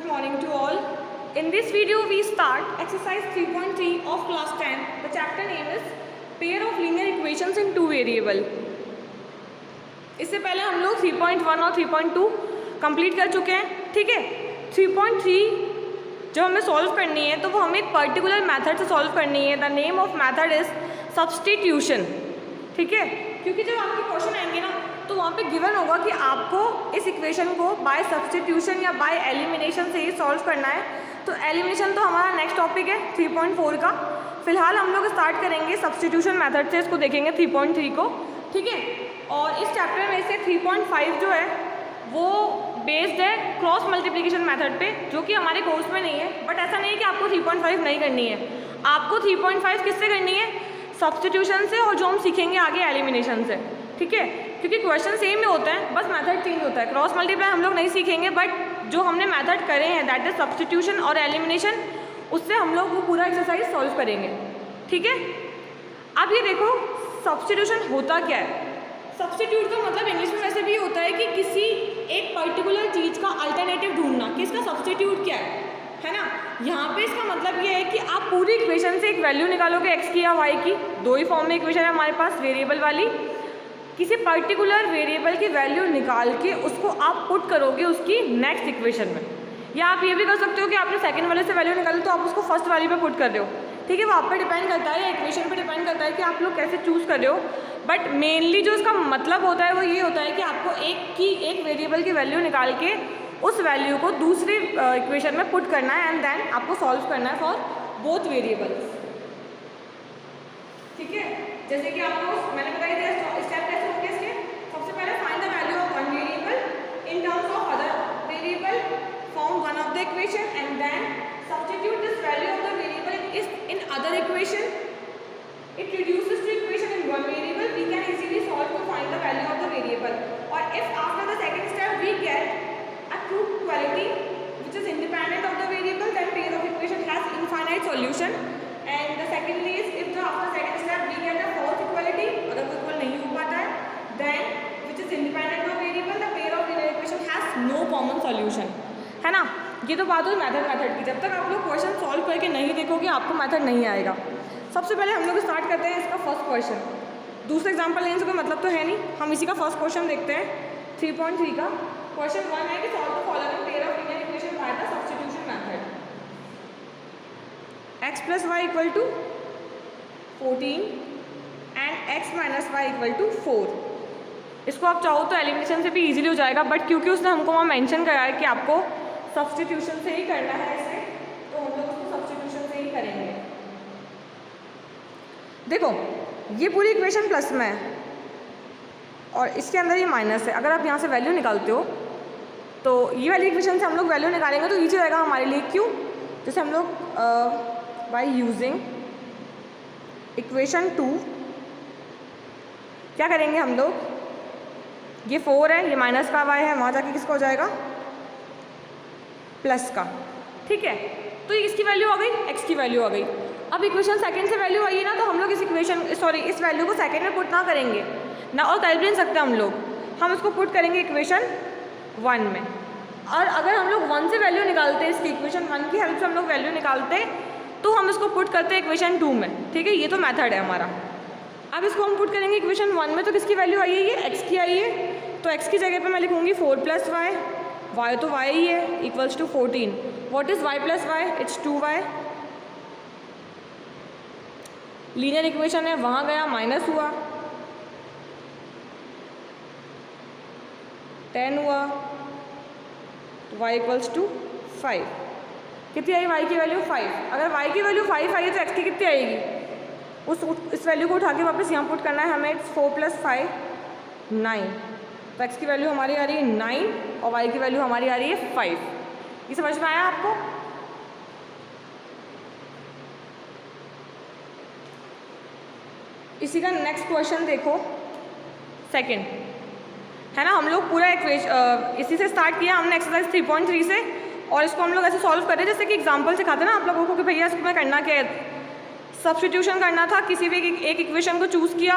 Good morning to all. In this video we start exercise 3.3 of class 10. The chapter name is pair of linear equations in two variable. इससे पहले हम लोग 3.1 और 3.2 complete कर चुके हैं, ठीक है। 3.3 जब हमें सॉल्व करनी है तो वो हमें एक पर्टिकुलर मेथड से सॉल्व करनी है। The name of method is substitution, ठीक है। क्योंकि जब आपके क्वेश्चन आएंगे ना तो वहाँ पे गिवन होगा कि आपको इस इक्वेशन को बाय सब्स्टिट्यूशन या बाय एलिमिनेशन से ही सॉल्व करना है। तो एलिमिनेशन तो हमारा नेक्स्ट टॉपिक है 3.4 का। फिलहाल हम लोग स्टार्ट करेंगे सब्स्टिट्यूशन मेथड से, इसको देखेंगे 3.3 को, ठीक है। और इस चैप्टर में से 3.5 जो है वो बेस्ड है क्रॉस मल्टीप्लिकेशन मेथड पे, जो कि हमारे कोर्स में नहीं है। बट ऐसा नहीं है कि आपको 3.5 नहीं करनी है, आपको 3.5 किससे करनी है? सब्स्टिट्यूशन से, और जो हम सीखेंगे आगे एलिमिनेशन से, ठीक है। क्योंकि क्वेश्चन सेम ही होता है, बस मेथड चेंज होता है। क्रॉस मल्टीप्लाई हम लोग नहीं सीखेंगे, बट जो हमने मेथड करे हैं दैट इज सब्स्टिट्यूशन और एलिमिनेशन, उससे हम लोग वो पूरा एक्सरसाइज सॉल्व करेंगे, ठीक है। अब ये देखो सब्स्टिट्यूशन होता क्या है। सब्स्टिट्यूट का मतलब इंग्लिश में वैसे भी होता है कि किसी एक पर्टिकुलर चीज़ का अल्टरनेटिव ढूंढना, कि इसका सब्स्टिट्यूट क्या है ना। यहाँ पे इसका मतलब ये है कि आप पूरी इक्वेशन से एक वैल्यू निकालोगे एक्स की या वाई की, दो ही फॉर्म में इक्वेशन है हमारे पास, वेरिएबल वाली। किसी पर्टिकुलर वेरिएबल की वैल्यू निकाल के उसको आप पुट करोगे उसकी नेक्स्ट इक्वेशन में, या आप ये भी कर सकते हो कि आपने सेकंड वाले से वैल्यू निकाली तो आप उसको फर्स्ट वाली पे पुट कर रहे हो, ठीक है। वो आप पे डिपेंड करता है या इक्वेशन पे डिपेंड करता है कि आप लोग कैसे चूज़ कर रहे हो। बट मेनली जो इसका मतलब होता है वो ये होता है कि आपको एक वेरिएबल की वैल्यू निकाल के उस वैल्यू को दूसरी इक्वेशन में पुट करना है एंड देन आपको सॉल्व करना है फॉर बोथ वेरिएबल्स, ठीक है। जैसे कि आपको मैंने बताया दिया स्टेप कैसे होंगे इसके। सबसे पहले find the value of one variable in terms of other variable, form one of the equation and then substitute this value of the variable in other equation. It reduces the equation in one variable. We can easily solve to find the value of the variable. Or if after the second step we get a true equality which is independent of the variable, then pair of equation has infinite solution. And the secondly is if the after second step we get a fourth equality, अगर कोई equal नहीं हो पाता है, then which is independent of variable, the pair of linear equation has no common solution, है ना। ये तो बात हुई मेथड की। जब तक आप लोग क्वेश्चन सॉल्व करके नहीं देखोगे आपको मेथड नहीं आएगा। सबसे पहले हम लोग स्टार्ट करते हैं इसका फर्स्ट क्वेश्चन। दूसरा एग्जांपल लेने से कोई मतलब तो है नहीं, हम इसी का फर्स्ट क्वेश्चन देखते हैं 3.3 का। क्वेश्चन 1 है कि solve the following pair of linear equation by the substitution method. x + y = 14 and x - y = 4। इसको आप चाहो तो एलिमिनेशन से भी इजीली हो जाएगा, बट क्योंकि उसने हमको वहाँ मेंशन करा है कि आपको सब्स्टिट्यूशन से ही करना है इसे, तो हम लोग उसको सब्स्टिट्यूशन से ही करेंगे। देखो ये पूरी इक्वेशन प्लस में है और इसके अंदर ये माइनस है। अगर आप यहाँ से वैल्यू निकालते हो तो ये वाली इक्वेशन से हम लोग वैल्यू निकालेंगे तो ईजी रहेगा हमारे लिए। क्यों? जैसे हम लोग बाय यूजिंग इक्वेशन 2 क्या करेंगे हम लोग, ये 4 है, ये माइनस का y है, वहाँ जाके किसका हो जाएगा? प्लस का, ठीक है। तो ये इसकी वैल्यू आ गई, x की वैल्यू आ गई। अब इक्वेशन सेकंड से वैल्यू आई है ना, तो हम लोग इस वैल्यू को सेकंड में पुट ना करेंगे ना, और कर भी नहीं सकते हम इसको पुट करेंगे इक्वेशन 1 में। और अगर हम लोग 1 से वैल्यू निकालते हैं, इसकी इक्वेशन 1 की हेल्प से हम लोग वैल्यू निकालते तो हम इसको पुट करते हैं इक्वेशन 2 में, ठीक है। ये तो मेथड है हमारा। अब इसको हम पुट करेंगे इक्वेशन 1 में, तो किसकी वैल्यू आई है? ये x की आई है, तो x की जगह पर मैं लिखूँगी 4 + y, y तो y ही है, equals to 14। What is y + y? It's 2y। Linear equation है, वहाँ गया माइनस हुआ, 10 हुआ, तो y = 5। कितनी आई y की वैल्यू? 5। अगर y की वैल्यू 5 आई है तो x की कितनी आएगी? इस वैल्यू को उठा के वापस यहाँ पुट करना है हमें। 4 + 5 9, तो x की वैल्यू हमारी आ रही है 9 और y की वैल्यू हमारी आ रही है 5। ये समझ में आया आपको? इसी का नेक्स्ट क्वेश्चन देखो, सेकंड है ना। हम लोग पूरा इसी से स्टार्ट किया हमने एक्सरसाइज 3.3 से, और इसको हम लोग ऐसे सॉल्व कर रहे हैं जैसे कि एग्जांपल सिखाते ना आप लोगों को कि भैया इसमें करना क्या है। सब्स्टिट्यूशन करना था, किसी भी एक इक्वेशन को चूज़ किया,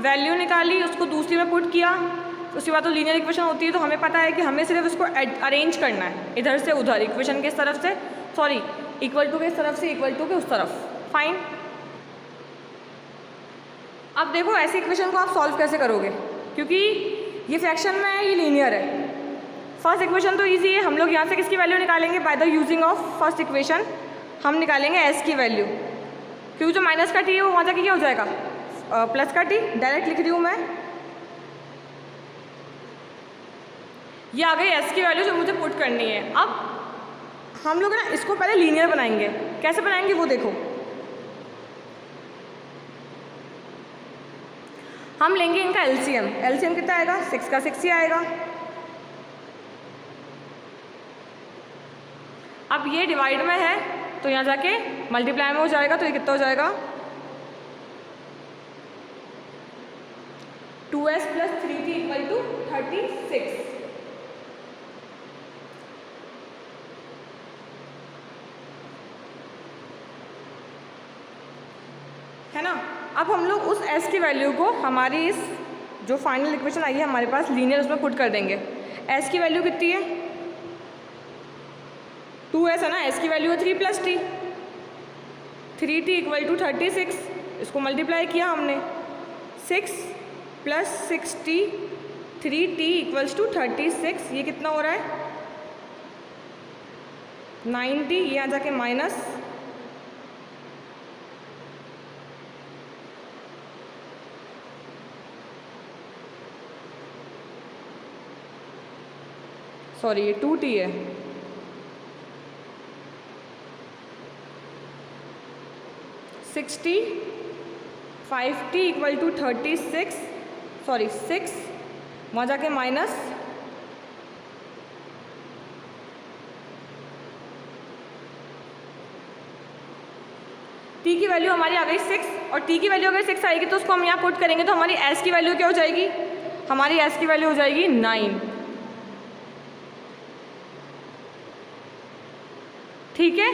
वैल्यू निकाली, उसको दूसरी में पुट किया, उसके बाद तो लीनियर इक्वेशन होती है, तो हमें पता है कि हमें सिर्फ इसको अरेंज करना है इधर से उधर, इक्वेशन के इस तरफ से, सॉरी इक्वल टू के इस तरफ से इक्वल टू के उस तरफ। फाइन। अब देखो ऐसी इक्वेशन को आप सॉल्व कैसे करोगे, क्योंकि ये फ्रैक्शन में है, ये लीनियर है। फर्स्ट इक्वेशन तो इजी है, हम लोग यहाँ से किसकी वैल्यू निकालेंगे, by the using of first equation हम निकालेंगे एस की वैल्यू, क्योंकि जो माइनस का टी है वो वहाँ जाके क्या हो जाएगा, प्लस का टी। डायरेक्ट लिख रही हूँ मैं, ये आ गई एस की वैल्यू जो मुझे पुट करनी है। अब हम लोग ना इसको पहले लीनियर बनाएंगे, कैसे बनाएंगे वो देखो। हम लेंगे इनका एलसीएम, एलसीएम कितना आएगा, 6 का 6 ही आएगा। अब ये डिवाइड में है तो यहाँ जाके मल्टीप्लाई में हो जाएगा, तो ये कितना हो जाएगा, 2s + 3t = 36 है ना। अब हम लोग उस s की वैल्यू को हमारी इस जो फाइनल इक्वेशन आई है हमारे पास लीनियर, उसमें पुट कर देंगे। s की वैल्यू कितनी है, 2s है ना, s की वैल्यू है 3 + t, 3t = 36। इसको मल्टीप्लाई किया हमने, 6 + 6t, 3t = 36। ये कितना हो रहा है, 90। ये आ जाके माइनस, सॉरी ये 2t है, 60, 5t = 36, सॉरी 6 वहाँ जाके माइनस, t की वैल्यू हमारी आ गई 6, और t की वैल्यू अगर 6 आएगी तो उसको हम यहाँ पुट करेंगे, तो हमारी s की वैल्यू क्या हो जाएगी, हमारी s की वैल्यू हो जाएगी 9। ठीक है,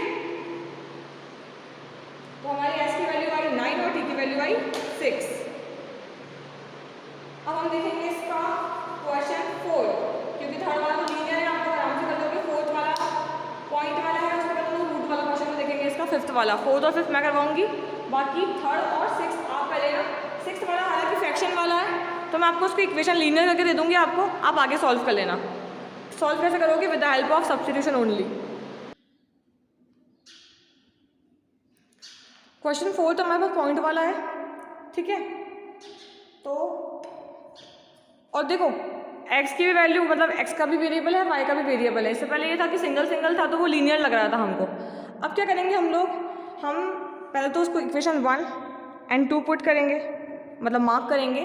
तो हमारी s की वैल्यू आई 9 और t की वैल्यू आई 6। अब हम देखेंगे इसका क्वेश्चन 4, क्योंकि थर्ड वाला तो लीनियर है, आप लोग आराम से कर लोगे। फोर्थ वाला पॉइंट वाला है, उसमें कर लो रूट वाला क्वेश्चन में देखेंगे इसका। फिफ्थ वाला, फोर्थ और फिफ्थ मैं करवाऊंगी, बाकी थर्ड और सिक्स्थ आप पहले ना। सिक्स्थ वाला हालांकि फ्रैक्शन वाला है, तो मैं आपको उसको इक्वेशन लीनियर करके दे दूंगी आपको, आप आगे सॉल्व कर लेना। सॉल्व कैसे करोगे, with the help of substitution only. Question 4 तो हमारे पास पॉइंट वाला है, ठीक है। तो और देखो x की भी वैल्यू, मतलब x का भी वेरिएबल है, y का भी वेरिएबल है। इससे पहले ये था कि सिंगल सिंगल था तो वो लीनियर लग रहा था हमको। अब क्या करेंगे हम लोग, हम पहले तो उसको इक्वेशन 1 और 2 पुट करेंगे, मतलब मार्क करेंगे।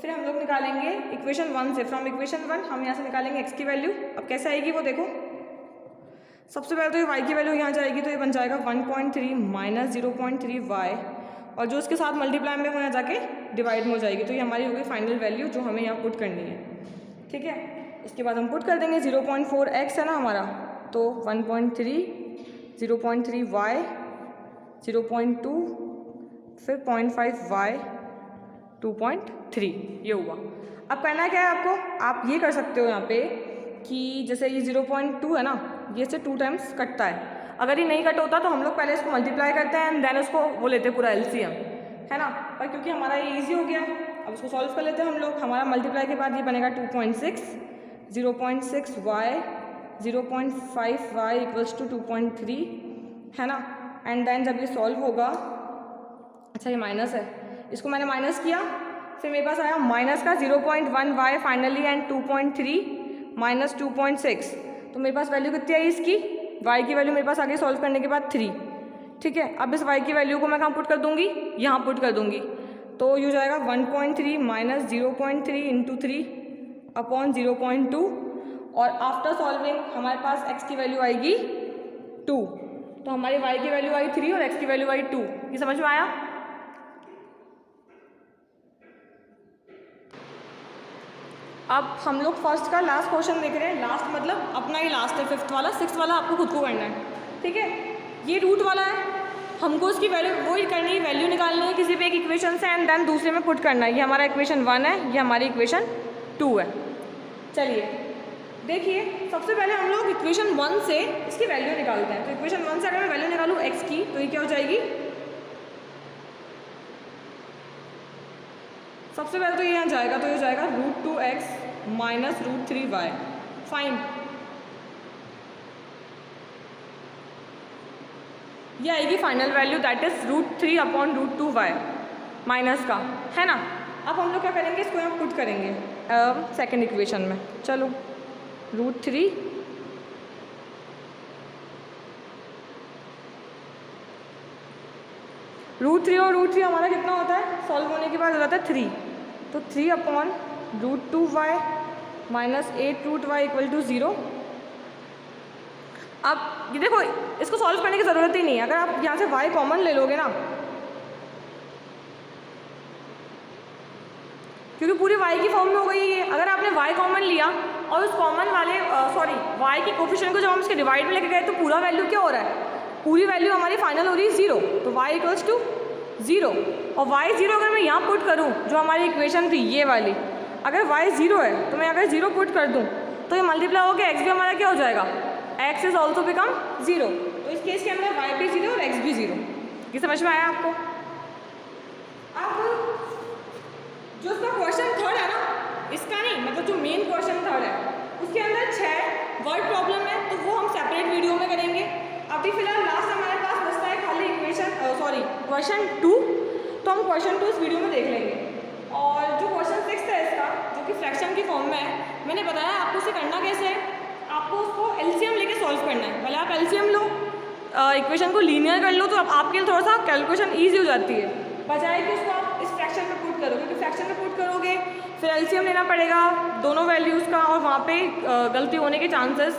फिर हम लोग निकालेंगे इक्वेशन 1 से, फ्रॉम इक्वेशन 1 हम यहाँ से निकालेंगे x की वैल्यू। अब कैसे आएगी वो देखो। सबसे पहले तो ये y की वैल्यू यहाँ जाएगी, तो ये बन जाएगा 1.3 माइनस 0.3 y, और जो इसके साथ मल्टीप्लाई में वो यहाँ जाके डिवाइड में हो जाएगी। तो ये हमारी होगी फाइनल वैल्यू जो हमें यहाँ पुट करनी है, ठीक है। इसके बाद हम पुट कर देंगे 0.4x है ना हमारा, तो 1.3, 0.3 y, 0.2, फिर 0.5 y, 2.3, ये हुआ। अब करना क्या है आपको, आप ये कर सकते हो यहाँ पे कि जैसे ये 0.2 है ना, ये से 2 टाइम्स कटता है। अगर ये नहीं कट होता तो हम लोग पहले इसको मल्टीप्लाई करते हैं एंड देन उसको वो लेते हैं पूरा एलसीएम, है ना। पर क्योंकि हमारा ये इजी हो गया, अब उसको सॉल्व कर लेते हैं हम लोग। हमारा मल्टीप्लाई के बाद ये बनेगा 2.6, 0.6 y, 0.5 y = 2.3, है ना। एंड देन जब ये सॉल्व होगा, अच्छा ये माइनस है, इसको मैंने माइनस किया, फिर मेरे पास आया माइनस का 0.1 y फाइनली एंड 2.3 माइनस 2.6, तो मेरे पास वैल्यू कितनी आई इसकी, y की वैल्यू मेरे पास आगे सॉल्व करने के बाद 3, ठीक है। अब इस y की वैल्यू को मैं कहाँ पुट कर दूंगी, यहाँ पुट कर दूंगी, तो ये हो जाएगा 1.3 माइनस 0.3 इंटू 3 अपॉन 0.2, और आफ्टर सॉल्विंग हमारे पास x की वैल्यू आएगी 2, तो हमारी y की वैल्यू आई 3 और x की वैल्यू आई 2। ये समझ में आया। अब हम लोग फर्स्ट का लास्ट क्वेश्चन देख रहे हैं। लास्ट मतलब अपना ही लास्ट है, फिफ्थ वाला। सिक्स्थ वाला आपको खुद को करना है, ठीक है। ये रूट वाला है, हमको उसकी वैल्यू वही करनी है, वैल्यू निकालनी है किसी भी एक इक्वेशन से एंड देन दूसरे में पुट करना है। ये हमारा इक्वेशन 1 है, ये हमारी इक्वेशन 2 है। चलिए देखिए, सबसे पहले हम लोग इक्वेशन 1 से इसकी वैल्यू निकालते हैं। तो इक्वेशन 1 से अगर मैं वैल्यू निकालूँ x की, तो ये क्या हो जाएगी, सबसे पहले तो ये यहाँ जाएगा, तो ये हो जाएगा √2x माइनस √3y। फाइन, ये आएगी final value, that is √3/√2y minus का, है ना। अब हम लोग क्या करेंगे, इसको यहाँ पुट करेंगे सेकेंड इक्वेशन में। चलो √3 और √3 हमारा कितना होता है, सॉल्व होने के बाद हो जाता है 3, तो 3/√2y माइनस 8√y = 0। अब ये देखो, इसको सॉल्व करने की ज़रूरत ही नहीं है, अगर आप यहाँ से y कॉमन ले लोगे ना, क्योंकि पूरी y की फॉर्म में हो गई ये। अगर आपने y कॉमन लिया और उस कॉमन वाले y की कोफिशिएंट को जब हम इसके डिवाइड में लेके गए, तो पूरा वैल्यू क्या हो रहा है, पूरी वैल्यू हमारी फाइनल हो रही है 0, तो y = 0। और y 0 अगर मैं यहाँ पुट करूँ, जो हमारी इक्वेशन थी ये वाली, अगर y 0 है तो मैं अगर 0 पुट कर दूँ, तो ये मल्टीप्लाई हो गया x भी हमारा क्या हो जाएगा, x इज ऑल्सो बिकम 0। तो इस केस के अंदर y भी 0 और x भी 0। ये समझ में आया आपको। अब जो उसका क्वेश्चन थर्ड है ना, इसका नहीं, मतलब जो मेन क्वेश्चन थर्ड है, उसके अंदर 6 वर्ड प्रॉब्लम है, तो वो हम सेपरेट वीडियो में करेंगे। अभी फिलहाल लास्ट हमारे पास बचता है खाली क्वेश्चन 2, तो हम क्वेश्चन 2 इस वीडियो में देख लेंगे। और जो क्वेश्चन 6 है इसका, जो कि फ्रैक्शन की फॉर्म में है, मैंने बताया आपको इसे करना कैसे है, आपको उसको एलसीएम लेके सॉल्व करना है। पहले आप एलसीएम लो, इक्वेशन को लीनियर कर लो, तो अब आपके लिए थोड़ा सा कैलकुलेशन ईजी हो जाती है, बजाय कि उसको आप इस फ्रैक्शन में पुट करोगे, क्योंकि फ्रैक्शन में पुट करोगे फिर एलसीएम लेना पड़ेगा दोनों वैल्यूज़ का, और वहाँ पे गलती होने के चांसेस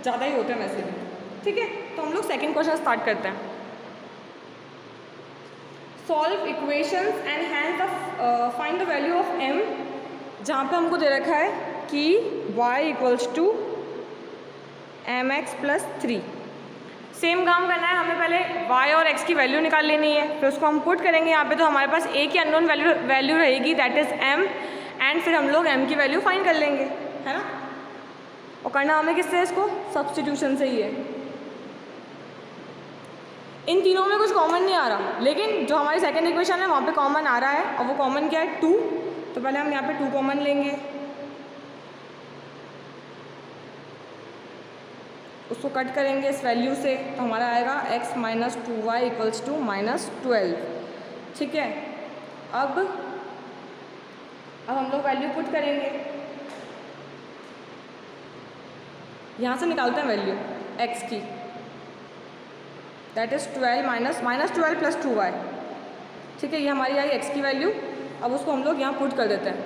ज़्यादा ही होते हैं वैसे भी। ठीक है, तो हम लोग सेकेंड क्वेश्चन स्टार्ट करते हैं। Solve equations and hand the find the value of m, जहाँ पे हमको दे रखा है कि y = mx + 3। सेम काम करना है, हमें पहले y और x की वैल्यू निकाल लेनी है, फिर उसको हम पुट करेंगे यहाँ पे, तो हमारे पास a की अननोन वैल्यू रहेगी, दैट इज़ m, एंड फिर हम लोग m की वैल्यू फाइंड कर लेंगे, है ना। और करना हमें किससे, इसको सब्स्टिट्यूशन से ही है। इन तीनों में कुछ कॉमन नहीं आ रहा, लेकिन जो हमारी सेकेंड इक्वेशन है वहाँ पे कॉमन आ रहा है, और वो कॉमन क्या है, 2। तो पहले हम यहाँ पे 2 कॉमन लेंगे, उसको कट करेंगे इस वैल्यू से, तो हमारा आएगा x - 2y = -12। ठीक है, अब हम लोग वैल्यू पुट करेंगे, यहाँ से निकालते हैं वैल्यू x की, दैट इज़ 12 -12 + 2y। ठीक है, ये हमारी आई x की वैल्यू। अब उसको हम लोग यहाँ पुट कर देते हैं,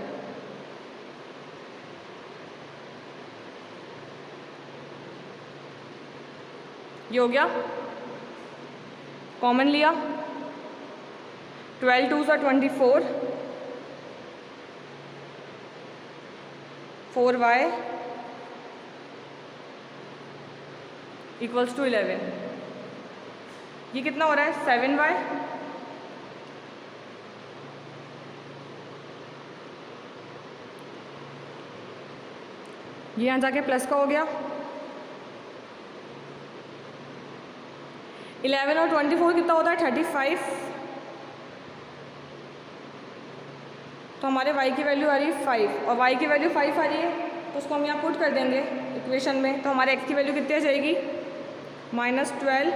ये हो गया, कॉमन लिया, 12 2 = 24, 4y = 11। ये कितना हो रहा है, 7y, ये यहाँ जाके प्लस का हो गया, 11 और 24 कितना होता है, 35। तो हमारे y की वैल्यू आ रही है 5, और y की वैल्यू 5 आ रही है, तो उसको हम यहाँ पुट कर देंगे इक्वेशन में। तो हमारे x की वैल्यू कितनी आ जाएगी, -12,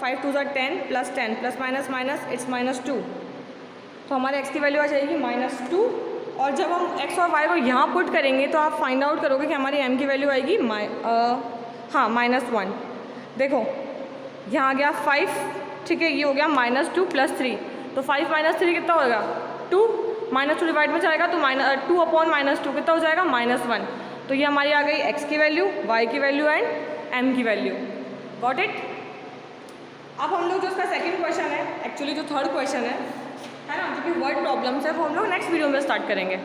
5 2 = 10, +10 +- इट्स -2। तो हमारे x की वैल्यू आ जाएगी -2। और जब हम x और y को यहाँ पुट करेंगे, तो आप फाइंड आउट करोगे कि हमारी m की वैल्यू आएगी -1। देखो यहाँ आ गया 5, ठीक है, ये हो गया -2 + 3, तो 5 - 3 कितना होगा, 2, -2 डिवाइड में जाएगा, तो 2/-2 कितना हो जाएगा, -1। तो ये हमारी आ गई x की वैल्यू, y की वैल्यू एंड m की वैल्यू। Got it. अब हम लोग जो उसका सेकंड क्वेश्चन है, एक्चुअली जो थर्ड क्वेश्चन है ना, जो कि वर्ड प्रॉब्लम्स है, वो हम लोग नेक्स्ट वीडियो में स्टार्ट करेंगे,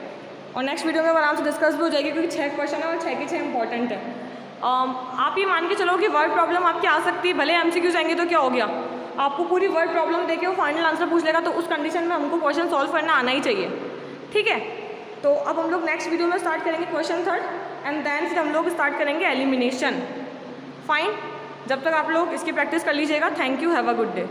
और नेक्स्ट वीडियो में आराम से डिस्कस भी हो जाएगी, क्योंकि 6 क्वेश्चन है और 6 के 6 इंपॉर्टेंट है। आप ये मान के चलो कि वर्ड प्रॉब्लम आपकी आ सकती है, भले MCQ आएंगे तो क्या हो गया, आपको पूरी वर्ड प्रॉब्लम देके वो फाइनल आंसर पूछ लेगा, तो उस कंडीशन में हमको क्वेश्चन सॉल्व करना आना ही चाहिए। ठीक है, तो अब हम लोग नेक्स्ट वीडियो में स्टार्ट करेंगे क्वेश्चन थर्ड, एंड देन फिर हम लोग स्टार्ट करेंगे एलिमिनेशन। फाइन, जब तक आप लोग इसकी प्रैक्टिस कर लीजिएगा। Thank you, have a good day.